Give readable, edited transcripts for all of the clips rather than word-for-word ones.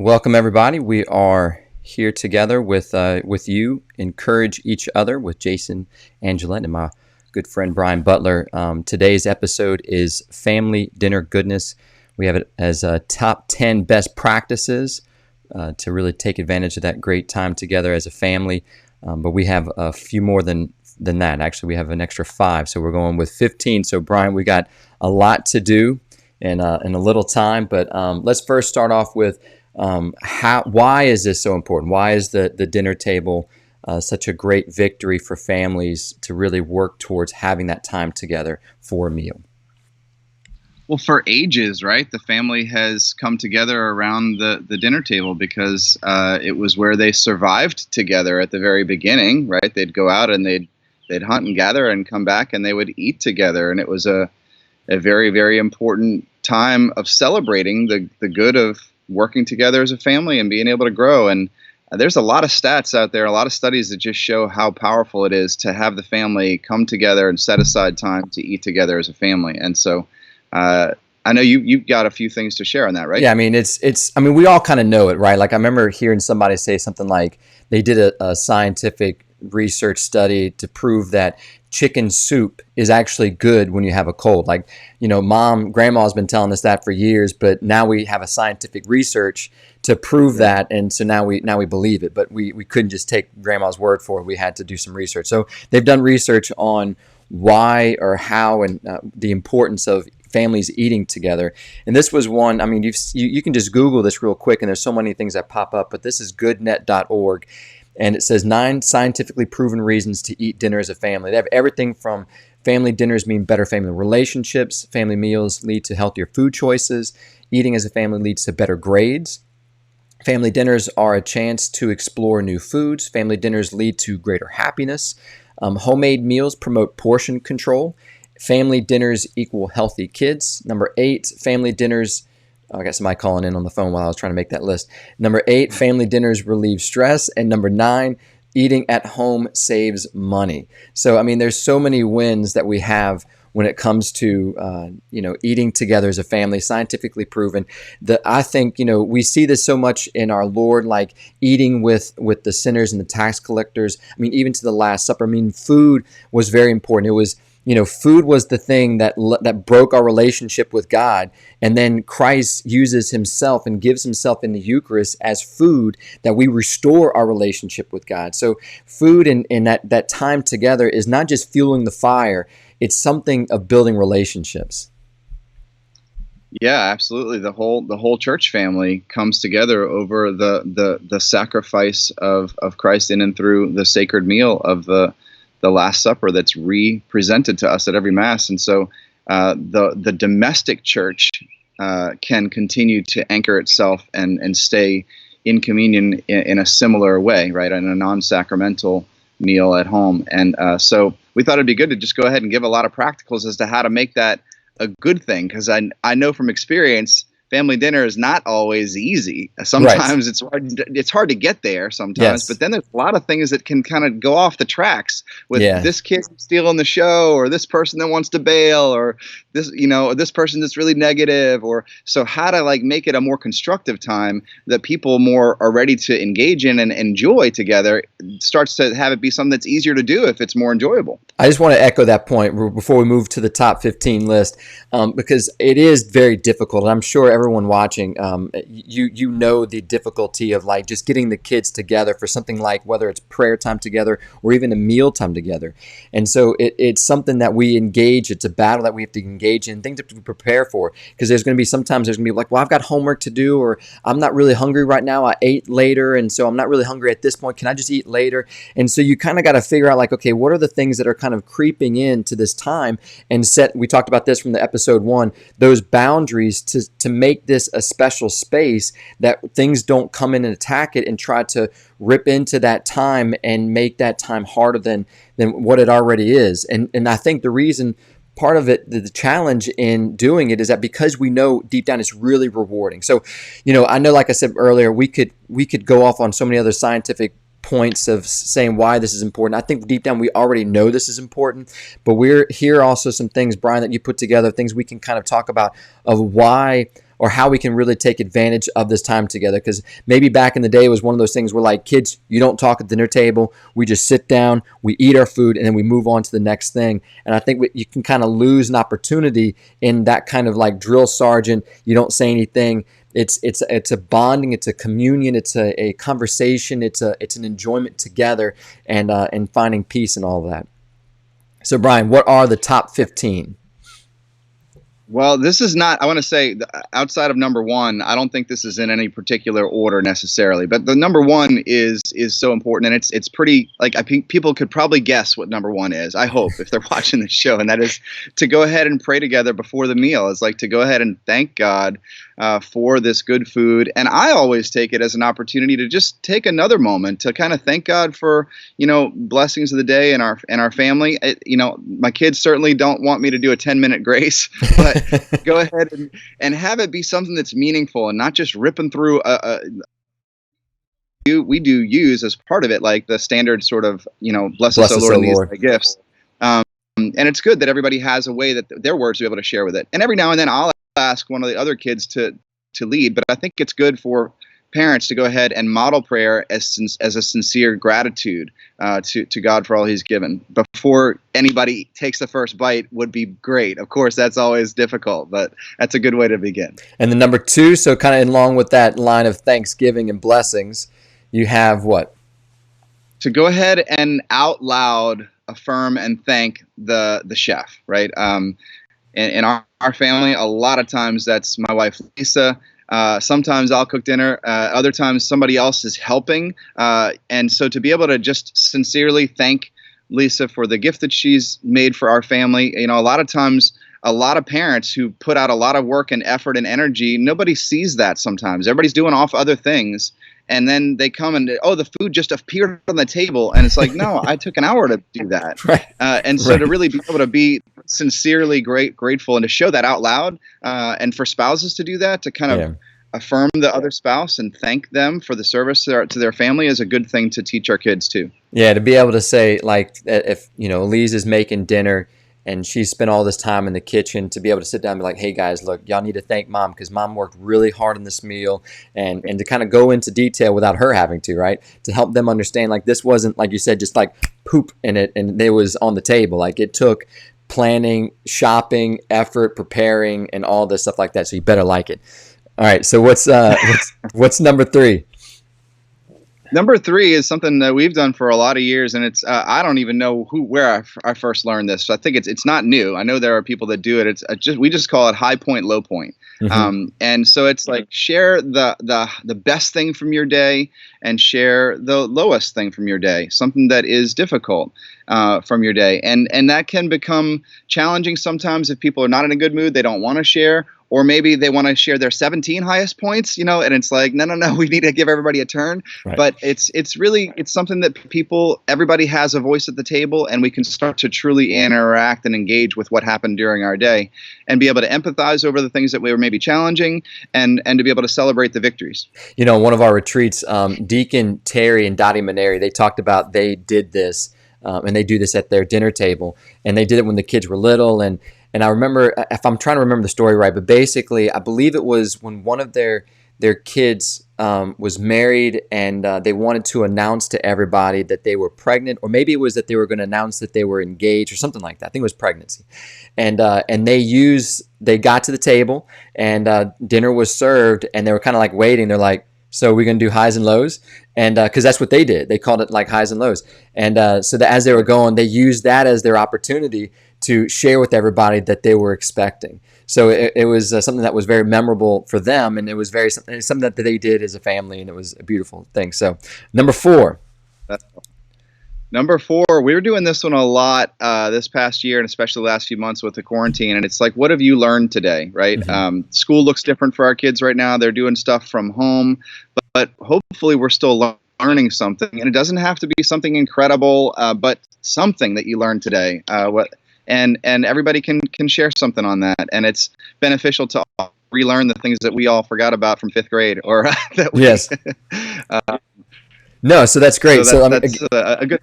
Welcome, everybody. We are here together with you, encourage each other with Jason Angelette and my good friend Brian Butler. Today's episode is Family Dinner Goodness. We have it as top 10 best practices to really take advantage of that great time together as a family. But we have a few more than that. Actually, we have an extra 5, so we're going with 15. So, Brian, we got a lot to do in a little time. But let's first start off with why is this so important? Why is the dinner table such a great victory for families to really work towards having that time together for a meal? Well, for ages, right? The family has come together around the dinner table because it was where they survived together at the very beginning, right? They'd go out and they'd hunt and gather and come back and they would eat together. And it was a very, very important time of celebrating the good of working together as a family and being able to grow. And there's a lot of stats out there, a lot of studies that just show how powerful it is to have the family come together and set aside time to eat together as a family. And so I know you've got a few things to share on that, right? Yeah, I mean, we all kind of know it, right? Like I remember hearing somebody say something like they did a scientific research study to prove that chicken soup is actually good when you have a cold. Like, grandma's been telling us that for years, but now we have a scientific research to prove that, and so now we believe it. But we couldn't just take grandma's word for it. We had to do some research. So they've done research on why or how and the importance of families eating together. And this was one, I mean, you can just Google this real quick, and there's so many things that pop up, but this is goodnet.org. And it says 9 scientifically proven reasons to eat dinner as a family. They have everything from family dinners mean better family relationships, family meals lead to healthier food choices, eating as a family leads to better grades, family dinners are a chance to explore new foods, family dinners lead to greater happiness, homemade meals promote portion control, family dinners equal healthy kids. Number 8, family dinners. I got somebody calling in on the phone while I was trying to make that list. Number 8, family dinners relieve stress. And number 9, eating at home saves money. So, I mean, there's so many wins that we have when it comes to, eating together as a family, scientifically proven. I think, we see this so much in our Lord, like eating with the sinners and the tax collectors. I mean, even to the Last Supper. I mean, food was very important. It was, food was the thing that broke our relationship with God. And then Christ uses himself and gives himself in the Eucharist as food that we restore our relationship with God. So food and that time together is not just fueling the fire, it's something of building relationships. Yeah, absolutely. The whole church family comes together over the sacrifice of Christ in and through the sacred meal of the Last Supper that's re-presented to us at every Mass. And so the domestic church can continue to anchor itself and stay in communion in a similar way, right, in a non-sacramental meal at home. And so we thought it'd be good to just go ahead and give a lot of practicals as to how to make that a good thing, because I know from experience, family dinner is not always easy. Sometimes it's hard to get there sometimes, yes. But then there's a lot of things that can kind of go off the tracks with this kid stealing the show, or this person that wants to bail, or this person that's really negative, or so how to make it a more constructive time that people more are ready to engage in and enjoy together starts to have it be something that's easier to do if it's more enjoyable. I just want to echo that point before we move to the top 15 list, because it is very difficult. I'm sure everyone watching, you know the difficulty of just getting the kids together for something like whether it's prayer time together or even a meal time together. And so it's something that we engage. It's a battle that we have to engage in, things to prepare for, because there's going to be sometimes there's going to be well, I've got homework to do, or I'm not really hungry right now. I ate later, and so I'm not really hungry at this point. Can I just eat later? And so you kind of got to figure out okay, what are the things that are kind of creeping into this time, and we talked about this from the episode 1, those boundaries to make this a special space that things don't come in and attack it and try to rip into that time and make that time harder than what it already is. And I think the reason, part of it, the challenge in doing it is that because we know deep down it's really rewarding. So, I know, like I said earlier, we could go off on so many other scientific points of saying why this is important. I think deep down we already know this is important, but we're here also some things, Brian, that you put together, things we can kind of talk about of why or how we can really take advantage of this time together. Because maybe back in the day it was one of those things where, like, kids, you don't talk at the dinner table. We just sit down, we eat our food, and then we move on to the next thing. And I think you can kind of lose an opportunity in that kind of like drill sergeant. You don't say anything. It's a bonding, it's a communion, it's a conversation, it's an enjoyment together, and finding peace and all of that. So Brian, what are the top 15? Well, this is not, I want to say, outside of number one, I don't think this is in any particular order necessarily. But the number one is so important, and it's pretty, like, I think people could probably guess what number one is, I hope, if they're watching the show. And that is to go ahead and pray together before the meal. It's like to go ahead and thank God for this good food. And I always take it as an opportunity to just take another moment to kind of thank God for, blessings of the day and our family. My kids certainly don't want me to do a 10-minute grace, but go ahead and have it be something that's meaningful and not just ripping through we do use as part of it, like the standard sort of, bless us, O Lord, and these are the gifts. And it's good that everybody has a way that their words to be able to share with it. And every now and then I'll ask one of the other kids to lead, but I think it's good for parents to go ahead and model prayer as a sincere gratitude to God for all he's given. Before anybody takes the first bite would be great. Of course, that's always difficult, but that's a good way to begin. And the number two, so kind of along with that line of thanksgiving and blessings, you have what? To go ahead and out loud affirm and thank the chef, right? In our family, a lot of times that's my wife, Lisa. Sometimes I'll cook dinner. Other times somebody else is helping. And so to be able to just sincerely thank Lisa for the gift that she's made for our family. A lot of times, a lot of parents who put out a lot of work and effort and energy, nobody sees that sometimes. Everybody's doing off other things. And then they come and, the food just appeared on the table. And it's like, no, I took an hour to do that. Right. And so to really be able to be sincerely grateful and to show that out loud, and for spouses to do that, to kind of affirm the other spouse and thank them for the service to their family is a good thing to teach our kids too. Yeah, to be able to say, like, if, Elise is making dinner and she spent all this time in the kitchen, to be able to sit down and be like, hey guys, look, y'all need to thank mom because mom worked really hard on this meal, and to kind of go into detail without her having to, right? To help them understand, like, this wasn't, like you said, just like poop in it and it was on the table. Like, it took planning, shopping, effort, preparing, and all this stuff like that. So you better like it. All right. So what's number three? Number three is something that we've done for a lot of years, and it's I don't even know where I first learned this. So I think it's not new. I know there are people that do it. It's we just call it high point, low point. Mm-hmm. And so it's like share the best thing from your day and share the lowest thing from your day, something that is difficult from your day, and that can become challenging sometimes if people are not in a good mood. They don't want to share. Or maybe they want to share their 17 highest points, and it's like, no, we need to give everybody a turn. Right. But it's something that everybody has a voice at the table, and we can start to truly interact and engage with what happened during our day and be able to empathize over the things that we were maybe challenging and to be able to celebrate the victories. One of our retreats, Deacon Terry and Dottie Maneri, they talked about they did this, and they do this at their dinner table, and they did it when the kids were little. And I remember, if I'm trying to remember the story right, but basically, I believe it was when one of their kids was married, and they wanted to announce to everybody that they were pregnant, or maybe it was that they were going to announce that they were engaged or something like that. I think it was pregnancy. And they got to the table, and dinner was served, and they were kind of like waiting. They're like, so we're going to do highs and lows? And because that's what they did. They called it like highs and lows. And so that as they were going, they used that as their opportunity to share with everybody that they were expecting. So it was something that was very memorable for them, and it was something that they did as a family, and it was a beautiful thing. So number four. Number four, we were doing this one a lot this past year, and especially the last few months with the quarantine. And it's like, what have you learned today, right? Mm-hmm. School looks different for our kids right now. They're doing stuff from home, but hopefully we're still learning something. And it doesn't have to be something incredible, but something that you learned today. And everybody can share something on that. And it's beneficial to relearn the things that we all forgot about from fifth grade. Or yes. No, so that's great. So that's a good.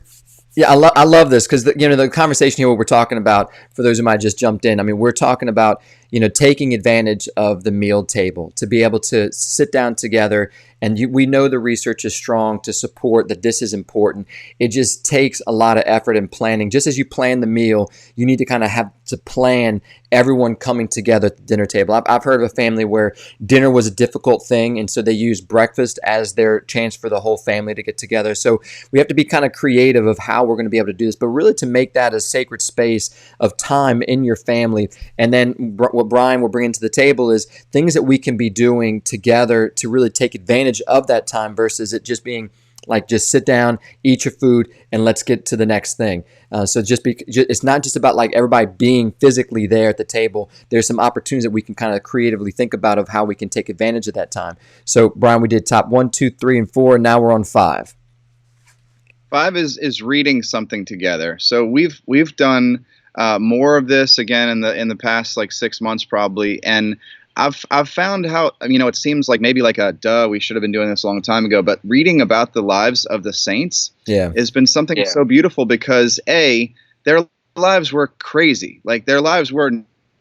Yeah, I love this because the conversation here, what we're talking about, for those who might have just jumped in, I mean, we're talking about taking advantage of the meal table to be able to sit down together, and we know the research is strong to support that this is important. It just takes a lot of effort and planning. Just as you plan the meal, you need to kind of have to plan everyone coming together at the dinner table. I've heard of a family where dinner was a difficult thing, and so they used breakfast as their chance for the whole family to get together. So we have to be kind of creative of how we're going to be able to do this, but really to make that a sacred space of time in your family. And then what Brian will bring to the table is things that we can be doing together to really take advantage of that time versus it just being like just sit down, eat your food, and let's get to the next thing. So it's not just about like everybody being physically there at the table. There's some opportunities that we can kind of creatively think about of how we can take advantage of that time. So Brian, we did top 1, 2, 3, and 4, and now we're on 5. 5 is reading something together. So we've done more of this again in the past like 6 months probably, and I've found how it seems like maybe like a duh, we should have been doing this a long time ago, but reading about the lives of the saints has been something so beautiful because their lives were crazy. Like their lives were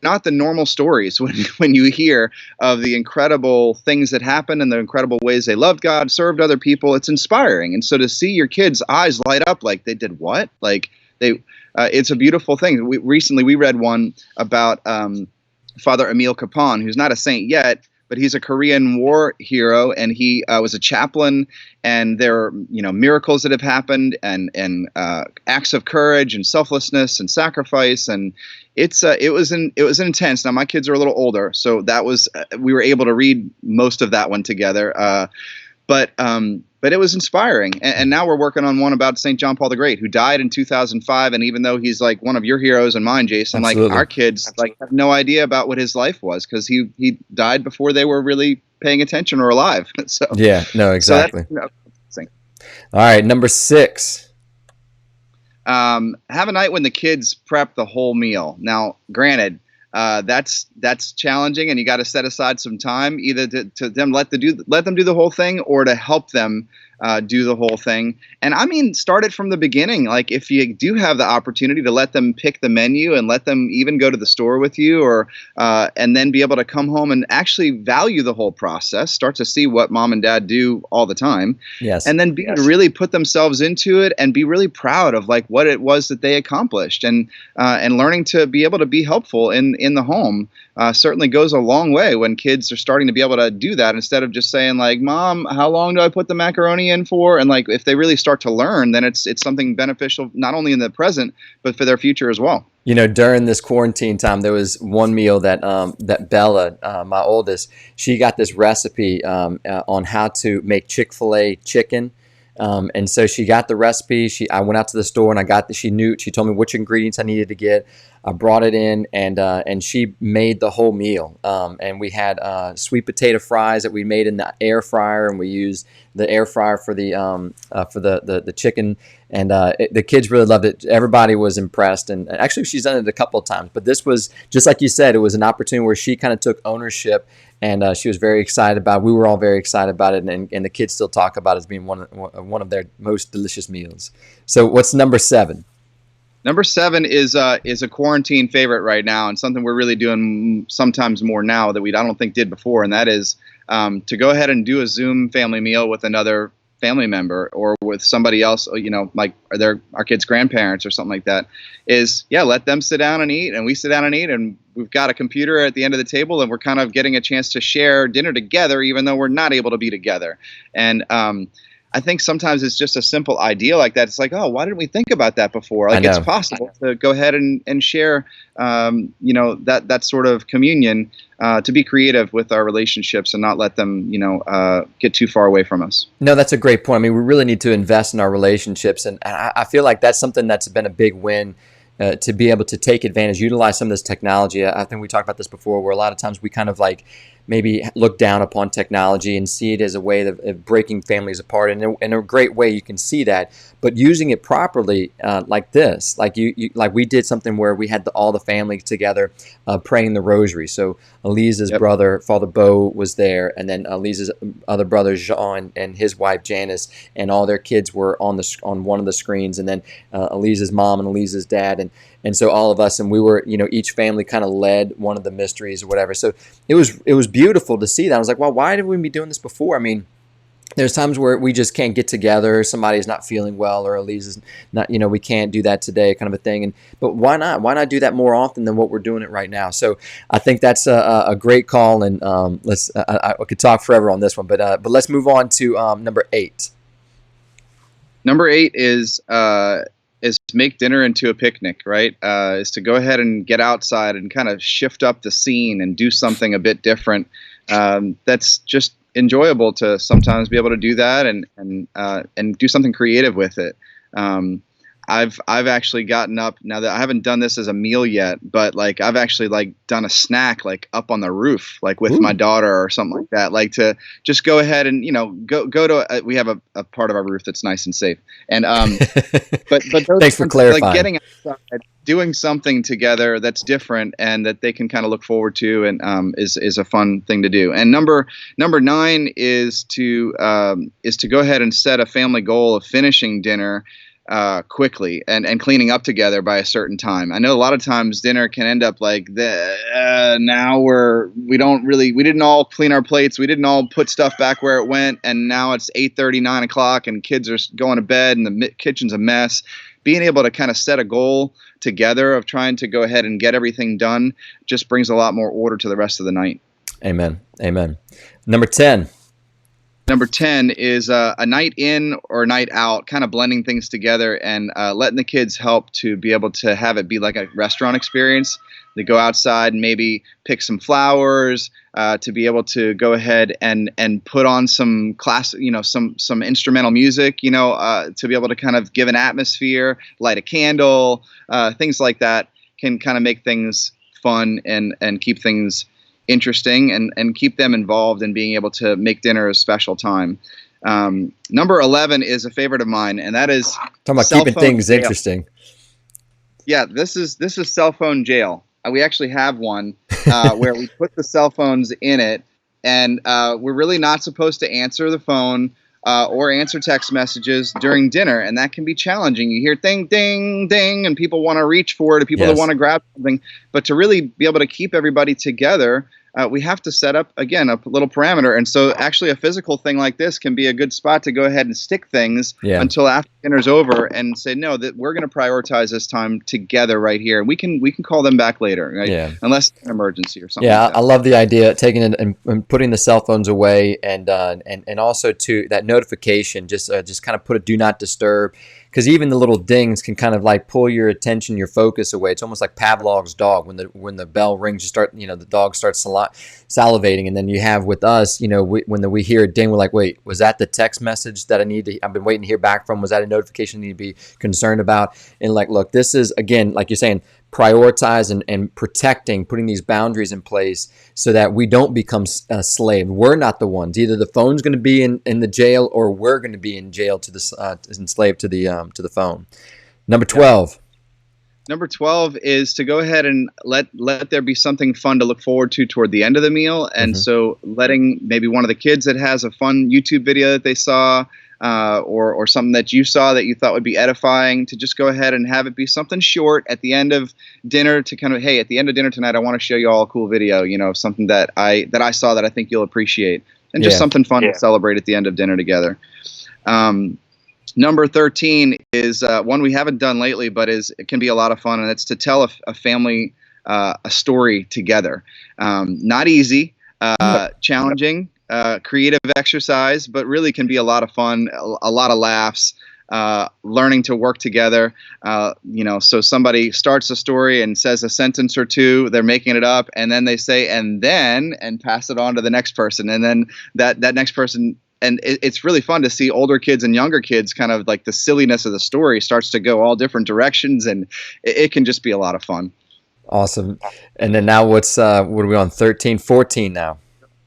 not the normal stories when you hear of the incredible things that happened and the incredible ways they loved God, served other people. It's inspiring. And so to see your kids' eyes light up like they did what? Like it's a beautiful thing. Recently we read one about Father Emil Kapaun, who's not a saint yet, but he's a Korean war hero, and he was a chaplain. And there are miracles that have happened, and acts of courage and selflessness and sacrifice, and it was intense. Now my kids are a little older, so that was we were able to read most of that one together. But it was inspiring. And now we're working on one about St. John Paul the Great, who died in 2005. And even though he's like one of your heroes and mine, Jason, Absolutely. like our kids like have no idea about what his life was because he died before they were really paying attention or alive. So yeah, no, exactly. So all right, number 6. have a night when the kids prep the whole meal. Now, granted, that's challenging, and you got to set aside some time either to them let them do the whole thing or to help them do the whole thing. And I mean, start it from the beginning. Like if you do have the opportunity to let them pick the menu and let them even go to the store with you, or and then be able to come home and actually value the whole process, start to see what mom and dad do all the time. Yes. And then really put themselves into it and be really proud of like what it was that they accomplished, and learning to be able to be helpful in the home certainly goes a long way when kids are starting to be able to do that instead of just saying like, Mom, how long do I put the macaroni in for? And like if they really start to learn, then it's something beneficial not only in the present but for their future as well. During this quarantine time, there was one meal that Bella, my oldest, she got this recipe on how to make Chick-fil-A chicken. And so she got the recipe. I went out to the store and she told me which ingredients I needed to get. I brought it in and she made the whole meal. And we had sweet potato fries that we made in the air fryer, and we used the air fryer for the chicken. And the kids really loved it. Everybody was impressed. And actually, she's done it a couple of times. But this was, just like you said, it was an opportunity where she kind of took ownership, and she was very excited about it. We were all very excited about it. And the kids still talk about it as being one of their most delicious meals. So what's number 7? Number 7 is a quarantine favorite right now, and something we're really doing sometimes more now that I don't think did before, and that is to go ahead and do a Zoom family meal with another family member or with somebody else, like our kids' grandparents or something like that. Let them sit down and eat, and we sit down and eat, and we've got a computer at the end of the table, and we're kind of getting a chance to share dinner together, even though we're not able to be together. And I think sometimes it's just a simple idea like that. It's like, oh, why didn't we think about that before? Like it's possible to go ahead and share, that sort of communion, to be creative with our relationships and not let them, get too far away from us. No, that's a great point. I mean, we really need to invest in our relationships. And I feel like that's something that's been a big win. To be able to take advantage, utilize some of this technology. I think we talked about this before, where a lot of times we kind of like maybe look down upon technology and see it as a way of breaking families apart. And in a great way, you can see that. But using it properly, like this, like like we did something where we had all the family together praying the rosary. So Elise's brother, Father Bo, was there, and then Elise's other brother Jean and his wife Janice, and all their kids were on one of the screens, and then Elise's mom and Elise's dad, and so all of us, and we were, each family kind of led one of the mysteries or whatever. So it was beautiful to see that. I was like, well, why did we be doing this before? I mean, there's times where we just can't get together. Somebody's not feeling well, or Elise is not, we can't do that today, kind of a thing. But why not? Why not do that more often than what we're doing it right now? So I think that's a great call, and I could talk forever on this one, but let's move on to number 8. Number 8 is make dinner into a picnic, right? Is to go ahead and get outside and kind of shift up the scene and do something a bit different. That's just enjoyable to sometimes be able to do that and do something creative with it. I've actually gotten up, now that I haven't done this as a meal yet, but like I've actually like done a snack like up on the roof, like with my daughter or something like that, like to just go ahead and go to we have a part of our roof that's nice and safe, and but those Thanks for clarifying. Like getting outside, doing something together that's different and that they can kind of look forward to, and is a fun thing to do. And number 9 is to go ahead and set a family goal of finishing dinner quickly and cleaning up together by a certain time. I know a lot of times dinner can end up like now we didn't all clean our plates, we didn't all put stuff back where it went, and now it's 8:30, 9 o'clock, and kids are going to bed, and the kitchen's a mess. Being able to kind of set a goal together of trying to go ahead and get everything done just brings a lot more order to the rest of the night. Amen. Number 10. Number 10 is a night in or a night out, kind of blending things together and letting the kids help to be able to have it be like a restaurant experience. They go outside and maybe pick some flowers, to be able to go ahead and put on some class, some instrumental music, to be able to kind of give an atmosphere, light a candle, things like that can kind of make things fun and keep things interesting and keep them involved in being able to make dinner a special time. Number 11 is a favorite of mine, and that is talking about keeping things jail. Interesting. Yeah, this is cell phone jail. We actually have one where we put the cell phones in it, and we're really not supposed to answer the phone or answer text messages during dinner, and that can be challenging. You hear ding, ding, ding, and people want to reach for it, or people that want to grab something. But to really be able to keep everybody together, we have to set up, again, a little parameter. And so actually a physical thing like this can be a good spot to go ahead and stick things until after dinner's over and say, no, that we're going to prioritize this time together right here. We can call them back later, right? Unless it's an emergency or something. Like that. I love the idea of taking it and putting the cell phones away, and also too that notification, just kind of put a do not disturb. Because even the little dings can kind of like pull your attention, your focus away. It's almost like Pavlov's dog. When the bell rings, you start, the dog starts salivating, and then you have with us, when we hear a ding, we're like, wait, was that the text message that I've been waiting to hear back from? Was that a notification I need to be concerned about? And like, look, this is, again, like you're saying, prioritize and protecting, putting these boundaries in place so that we don't become a slave. We're not the ones. Either the phone's going to be in the jail, or we're going to be in jail enslaved to the phone. Number 12. Number 12 is to go ahead and let there be something fun to look forward to toward the end of the meal. And so letting maybe one of the kids that has a fun YouTube video that they saw, or something that you saw that you thought would be edifying, to just go ahead and have it be something short at the end of dinner to kind of, hey, at the end of dinner tonight, I want to show you all a cool video, something that I saw that I think you'll appreciate, and just something fun to celebrate at the end of dinner together. Number 13 is one we haven't done lately, but it can be a lot of fun, and it's to tell a family a story together. Not easy, challenging, creative exercise, but really can be a lot of fun, a lot of laughs, learning to work together. So somebody starts a story and says a sentence or two, they're making it up, and then they say, and pass it on to the next person. And then that next person, and it's really fun to see older kids and younger kids kind of like the silliness of the story starts to go all different directions, and it can just be a lot of fun. Awesome. And then now what are we on? 13, 14 now?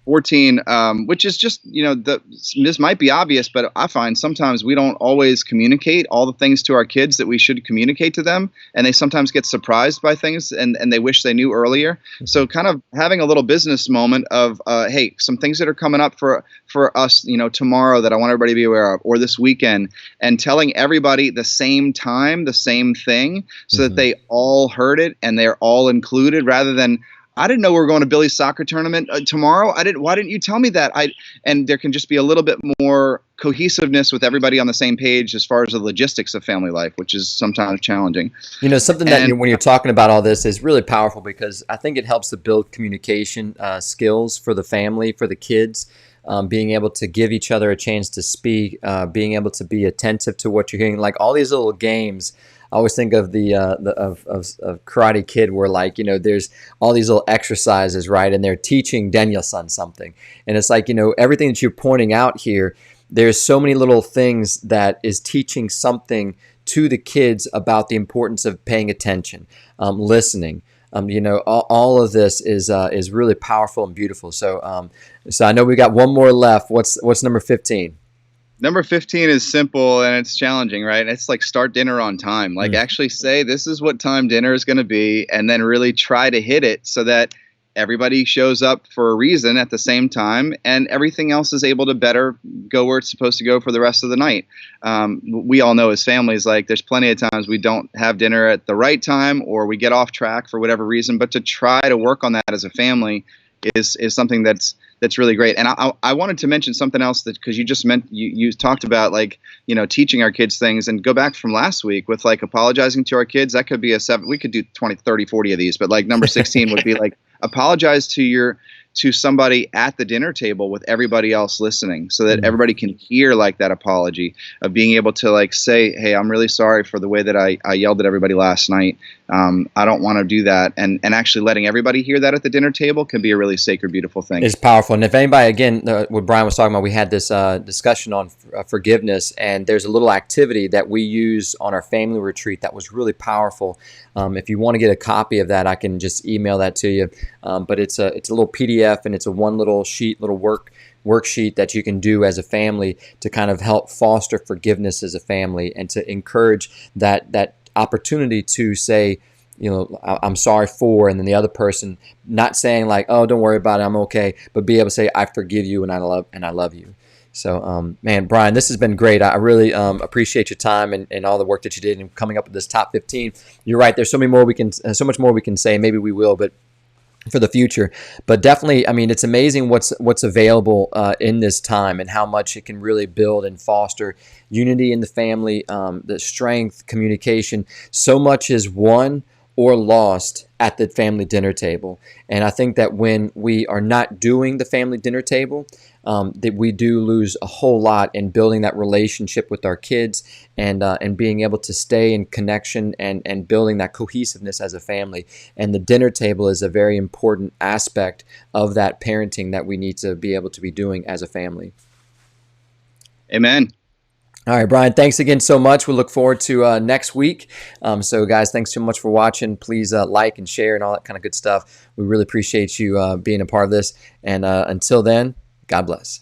14, which is just, this might be obvious, but I find sometimes we don't always communicate all the things to our kids that we should communicate to them. And they sometimes get surprised by things, and they wish they knew earlier. So kind of having a little business moment of, hey, some things that are coming up for us, tomorrow that I want everybody to be aware of, or this weekend, and telling everybody the same time, the same thing, so that they all heard it and they're all included, rather than, I didn't know we were going to Billy's soccer tournament tomorrow. Why didn't you tell me that? And there can just be a little bit more cohesiveness with everybody on the same page as far as the logistics of family life, which is sometimes challenging. Something that when you're talking about all this is really powerful, because I think it helps to build communication skills for the family, for the kids. Being able to give each other a chance to speak, being able to be attentive to what you're hearing, like all these little games. I always think of of Karate Kid, where there's all these little exercises, right, and they're teaching Daniel-san something, and it's like everything that you're pointing out here. There's so many little things that is teaching something to the kids about the importance of paying attention, listening. All of this is really powerful and beautiful. So I know we got one more left. What's number 15? Number 15 is simple and it's challenging, right? It's like start dinner on time. Like actually say this is what time dinner is going to be, and then really try to hit it so that everybody shows up for a reason at the same time, and everything else is able to better go where it's supposed to go for the rest of the night. We all know as families, like there's plenty of times we don't have dinner at the right time, or we get off track for whatever reason, but to try to work on that as a family is something that's really great. And I wanted to mention something else, that because you just you talked about teaching our kids things, and go back from last week with like apologizing to our kids. That could be we could do 20, 30, 40 of these, but like number 16 would be like apologize to somebody at the dinner table with everybody else listening, so that everybody can hear like that apology of being able to like say, hey, I'm really sorry for the way that I yelled at everybody last night. I don't want to do that. And actually letting everybody hear that at the dinner table can be a really sacred, beautiful thing. It's powerful. And if anybody, again, what Brian was talking about, we had this discussion on forgiveness, and there's a little activity that we use on our family retreat that was really powerful. If you want to get a copy of that, I can just email that to you. But it's a little PDF, and it's a one little sheet, worksheet that you can do as a family to kind of help foster forgiveness as a family, and to encourage that opportunity to say, I'm sorry for, and then the other person not saying like, oh, don't worry about it, I'm okay, but be able to say, I forgive you and I love you. So, man, Brian, this has been great. I really appreciate your time and all the work that you did in coming up with this top 15. You're right. There's so much more we can say. Maybe we will, but for the future. But definitely, I mean, it's amazing what's available in this time, and how much it can really build and foster unity in the family, the strength, communication. So much is won or lost at the family dinner table. And I think that when we are not doing the family dinner table, that we do lose a whole lot in building that relationship with our kids, and being able to stay in connection, and building that cohesiveness as a family. And the dinner table is a very important aspect of that parenting that we need to be able to be doing as a family. Amen. All right, Brian, thanks again so much. We look forward to next week. So, guys, thanks so much for watching. Please like and share and all that kind of good stuff. We really appreciate you being a part of this. And until then, God bless.